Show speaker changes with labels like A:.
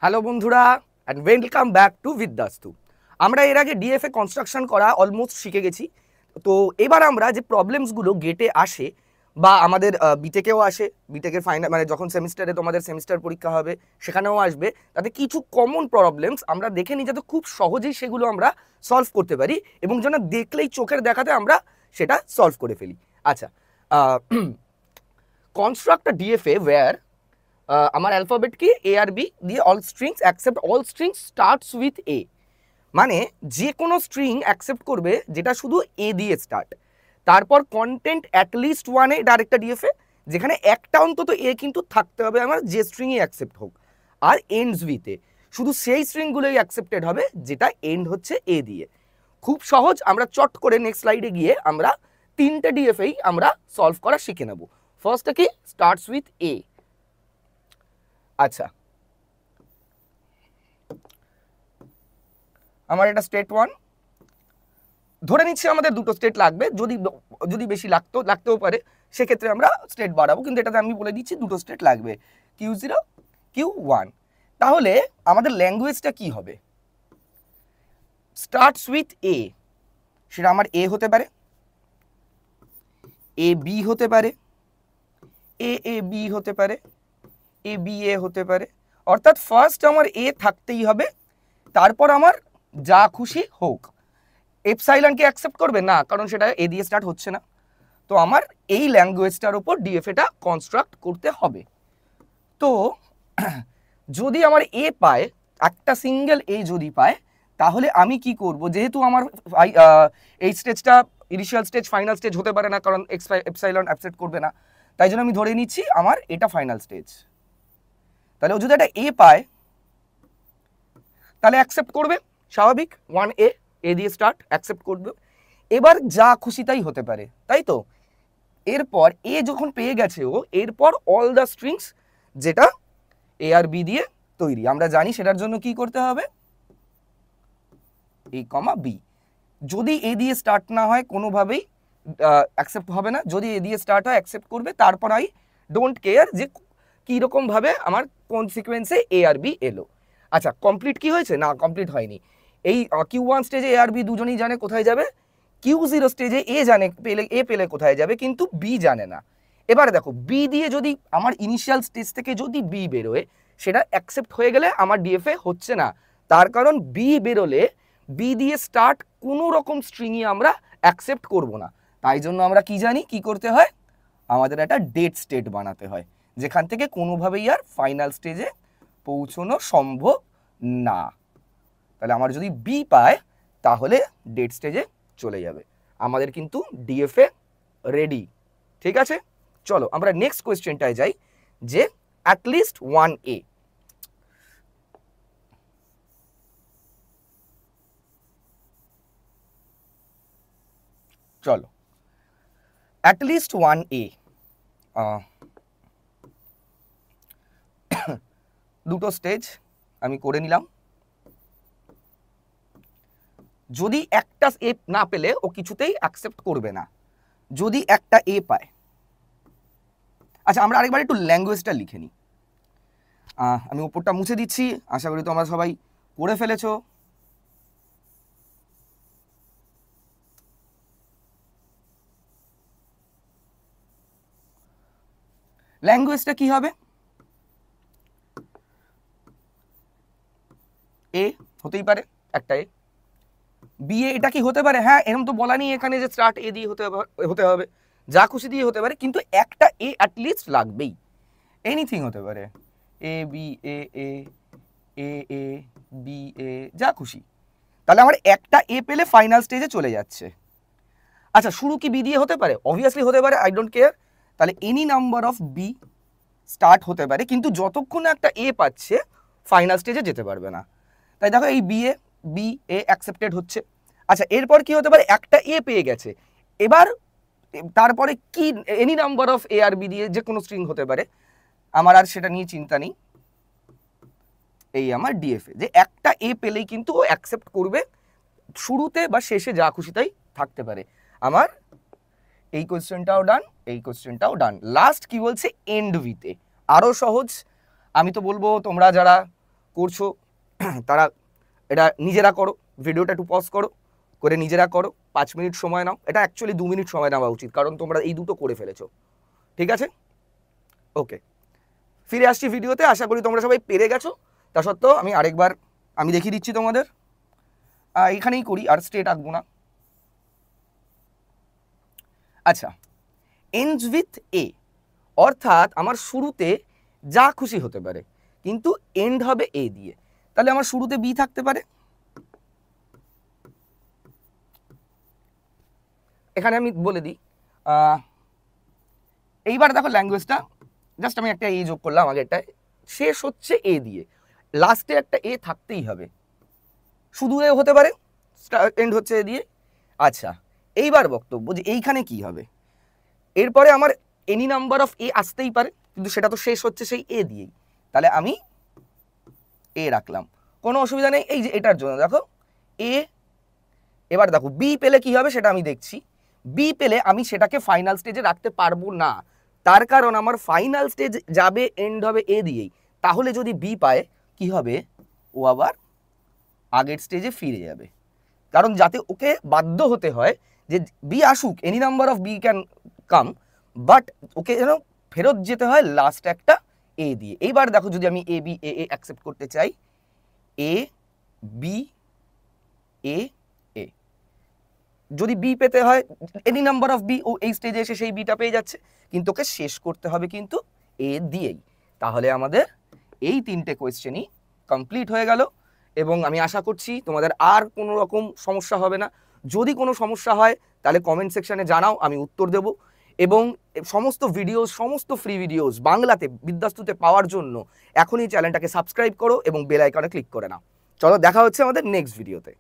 A: Hello বন্ধুরা and welcome back to বিদ্যাস্তু। আমরা এর আগে ডিএফএ কনস্ট্রাকশন করা অলমোস্ট শিখে গেছি। তো এবার আমরা যে প্রবলেমসগুলো গেটে আসে বা আমাদের বিটেকেও আসে, বিটেকের ফাইনাল মানে যখন সেমিস্টারে তোমাদের সেমিস্টার পরীক্ষা হবে সেখানেও আসবে, তাতে কিছু কমন প্রবলেমস আমরা দেখে নিই যাতে খুব সহজেই সেগুলো আমরা সলভ করতে পারি এবং যেন দেখলেই চোখের দেখাতে আমরা সেটা সলভ করে ফেলি। আচ্ছা, কনস্ট্রাক্ট আ ডিএফএ ওয়্যার আমার অ্যালফাবেট কি এ আর বি দিয়ে all strings accept all strings starts with a, মানে যে কোনো স্ট্রিং অ্যাকসেপ্ট করবে যেটা শুধু এ দিয়ে স্টার্ট, তারপর কন্টেন্ট অ্যাটলিস্ট ওয়ানে ডাইরেক্ট ডিএফএ যেখানে একটা অন্তত এ কিন্তু থাকতে হবে আমার, যে স্ট্রিংই অ্যাকসেপ্ট হোক, আর এন্ডস উইথে শুধু সেই স্ট্রিংগুলোই অ্যাকসেপ্টেড হবে যেটা এন্ড হচ্ছে এ দিয়ে। খুব সহজ, আমরা চট করে নেক্সট স্লাইডে গিয়ে আমরা তিনটে ডিএফএই আমরা সলভ করা শিখে নেব। ফার্স্টটা কি স্টার্টস উইথ এ। আচ্ছা, আমার এটা স্টেট ওয়ান, ধরে নিচ্ছি আমাদের দুটো স্টেট লাগবে, যদি যদি বেশি লাগতেও পারে সেক্ষেত্রে আমরা স্টেট বাড়াবো, কিন্তু এটাতে আমি বলে দিচ্ছি দুটো স্টেট লাগবে, Q0 Q1। তাহলে আমাদের ল্যাঙ্গুয়েজটা কি হবে? স্টার্টস উইথ এ, সেটা আমার এ হতে পারে, এ বি হতে পারে, এ বি হতে পারে, এ বি এ হতে পারে, অর্থাৎ ফার্স্ট আমার এ থাকতেই হবে, তারপর আমার যা খুশি হোক। এপসাইলনকে অ্যাকসেপ্ট করবে না, কারণ সেটা এ দিয়ে স্টার্ট হচ্ছে না। তো আমার এই ল্যাঙ্গুয়েজটার উপর ডিএফএটা কনস্ট্রাক্ট করতে হবে। তো যদি আমার এ পায়, একটা সিঙ্গেল এ যদি পায়, তাহলে আমি কি করব? যেহেতু আমার এই স্টেজটা ইনিশিয়াল স্টেজ ফাইনাল স্টেজ হতে পারে না, কারণ এপসাইলন অ্যাকসেপ্ট করবে না, তাই জন্য আমি ধরে নিচ্ছি আমার এটা ফাইনাল স্টেজ। তাহলে ও যদি একটা এ পায় তাহলে অ্যাকসেপ্ট করবে, স্বাভাবিক, ওয়ান এ দিয়ে স্টার্ট, অ্যাকসেপ্ট করবে। এবার যা খুশি তাই হতে পারে, তাই তো? এরপর এ যখন পেয়ে গেছে ও, এরপর অল দ্য স্ট্রিংস যেটা এ আর বি দিয়ে তৈরি, আমরা জানি সেটার জন্য কি করতে হবে, এ কমা বি। যদি এ দিয়ে স্টার্ট না হয় কোনোভাবেই অ্যাকসেপ্ট হবে না, যদি এ দিয়ে স্টার্ট হয় অ্যাকসেপ্ট করবে। তারপর আই ডোন্ট কেয়ার যে কীরকমভাবে আমার কোন সিকোয়েন্সে এ আর বি এলো। আচ্ছা, কমপ্লিট কি হয়েছে? না, কমপ্লিট হয়নি। এই Q1 স্টেজে এ আর বি দুজনেই জানে কোথায় যাবে, Q0 স্টেজে এ জানে এ পেলে কোথায় যাবে, কিন্তু বি জানে না। এবারে দেখো, বি দিয়ে যদি আমার ইনিশিয়াল স্টেজ থেকে যদি বি বেরোয়, সেটা অ্যাকসেপ্ট হয়ে গেলে আমার ডিএফএ হচ্ছে না, তার কারণ বি বেরোলে বি দিয়ে স্টার্ট কোনো রকম স্ট্রিংই আমরা অ্যাকসেপ্ট করব না। তাই জন্য আমরা কি জানি কি করতে হয়, আমাদের একটা ডেড স্টেট বানাতে হয়, যেখান থেকে কোনোভাবেই আর ফাইনাল স্টেজে পৌঁছানো সম্ভব না। তাহলে আমার যদি বি পায় তাহলে ডেড স্টেজে চলে যাবে, আমাদের কিন্তু ডিএফএ রেডি। ঠিক আছে, চলো আমরা নেক্সট কোয়েশ্চেনটায় যাই, যে অ্যাটলিস্ট ওয়ান এ। চলো, অ্যাটলিস্ট ওয়ান এ, দুটো স্টেজ আমি করে নিলাম। যদি একটা এ না পেলে ও কিছুতেই অ্যাকসেপ্ট করবে না, যদি একটা এ পায়। আচ্ছা, আমরা আরেকবার একটু ল্যাঙ্গুয়েজটা লিখে নিই। আমি উপরটা মুছে দিচ্ছি, আশা করি তোমরা সবাই পড়ে ফেলেছো। ল্যাঙ্গুয়েজটা কি হবে? এ হতেই পারে একটা এ, বি এ, এটা কি হতে পারে? হ্যাঁ, এরকম তো বলা নেই এখানে যে স্টার্ট এ দিয়ে হতে হবে, যা খুশি দিয়ে হতে পারে, কিন্তু একটা এ অ্যাটলিস্ট লাগবেই। এনিথিং হতে পারে, A B A A A A B A, যা খুশি। তাহলে আমার একটা এ পেলে ফাইনাল স্টেজে চলে যাচ্ছে। আচ্ছা, শুরু কি বি দিয়ে হতে পারে? অবভিয়াসলি হতে পারে, আই ডোন্ট কেয়ার। তাহলে any number of B start হতে পারে, কিন্তু যতক্ষণ একটা এ পাচ্ছে ফাইনাল স্টেজে যেতে পারবে না। তাই দেখো, এই বি এ অ্যাকসেপ্টেড হচ্ছে। আচ্ছা, এরপর কি হতে পারে? একটা এ পেয়ে গেছে, এবার তারপরে কি, এনি নাম্বার অফ এ আর বি দিয়ে যে কোনো স্ট্রিং হতে পারে, আমার আর সেটা নিয়ে চিন্তা নেই। এই আমার ডিএফএ, যে একটা এ পেলেই কিন্তু ও অ্যাকসেপ্ট করবে, শুরুতে বা শেষে যা খুশি তাই থাকতে পারে। আমার এই কোয়েশ্চেনটাও ডান, এই কোয়েশ্চেনটাও ডান। লাস্ট কি বলছে? এন্ড উইথে, আরও সহজ। আমি তো বলবো তোমরা যারা করছো তারা এটা নিজেরা করো, ভিডিওটা একটু পজ করো, করে নিজেরা করো, 5 মিনিট সময় নাও। এটা অ্যাকচুয়ালি 2 মিনিট সময় নেওয়া উচিত, কারণ তোমরা এই দুটো করে ফেলেছো। ঠিক আছে, ওকে, ফিরে আসছি ভিডিওতে। আশা করি তোমরা সবাই পেরে গেছো। তা সত্ত্বেও আমি আরেকবার আমি দেখিয়ে দিচ্ছি তোমাদের। এখানেই করি, আর স্ট্রেট আঁকবো না। আচ্ছা, এন্ডস উইথ এ, অর্থাৎ আমার শুরুতে যা খুশি হতে পারে, কিন্তু এন্ড হবে এ দিয়ে। তাহলে আমার শুরুতে বি থাকতে পারে, এখানে আমি বলে দিই। এইবার দেখো ল্যাঙ্গুয়েজটা, জাস্ট আমি একটা এ যোগ করলাম আগেরটায়। শেষ হচ্ছে এ দিয়ে, লাস্টে একটা এ থাকতেই হবে। শুধু এ হতে পারে, এন্ড হচ্ছে এ দিয়ে। আচ্ছা, এইবার বক্তব্য যে এইখানে কি হবে। এরপরে আমার এনি নাম্বার অফ এ আসতেই পারে, কিন্তু সেটা তো শেষ হচ্ছে সেই এ দিয়েই। তাহলে আমি এ রাখলাম, কোনো অসুবিধা নেই। এই যে এটার জন্য দেখো এ, এবার দেখো বি পেলে কি হবে সেটা আমি দেখছি। বি পেলে আমি সেটাকে ফাইনাল স্টেজে রাখতে পারবো না, তার কারণ আমার ফাইনাল স্টেজ যাবে এন্ড হবে এ দিয়েই। তাহলে যদি বি পায় কি হবে, ও আবার আগের স্টেজে ফিরে যাবে। কারণ যাতে ওকে বাধ্য হতে হয় যে বি আসুক, any number of B can come, but okay যেন ফেরত যেতে হয় লাস্ট একটা এ দিয়ে। এইবার দেখো যদি আমি এ বি এ অ্যাকসেপ্ট করতে চাই, এ বি এ এ, যদি বি পেতে হয় এনি নাম্বার অফ বি, ও এই স্টেজে এসে সেই বিটা পেয়ে যাচ্ছে, কিন্তু ওকে শেষ করতে হবে কিন্তু এ দিয়েই। তাহলে আমাদের এই 3টে কোয়েশ্চেনই কমপ্লিট হয়ে গেল, এবং আমি আশা করছি তোমাদের আর কোনো রকম সমস্যা হবে না। যদি কোনো সমস্যা হয় তাহলে কমেন্ট সেকশনে জানাও, আমি উত্তর দেব। এবং সমস্ত ভিডিওস, সমস্ত ফ্রি ভিডিওস বাংলাতে বিদ্যাস্তুতে পাওয়ার জন্য এখনই চ্যানেলটাকে সাবস্ক্রাইব করো এবং বেল আইকনে ক্লিক করে নাও। চলো দেখা হচ্ছে আমাদের নেক্সট ভিডিওতে।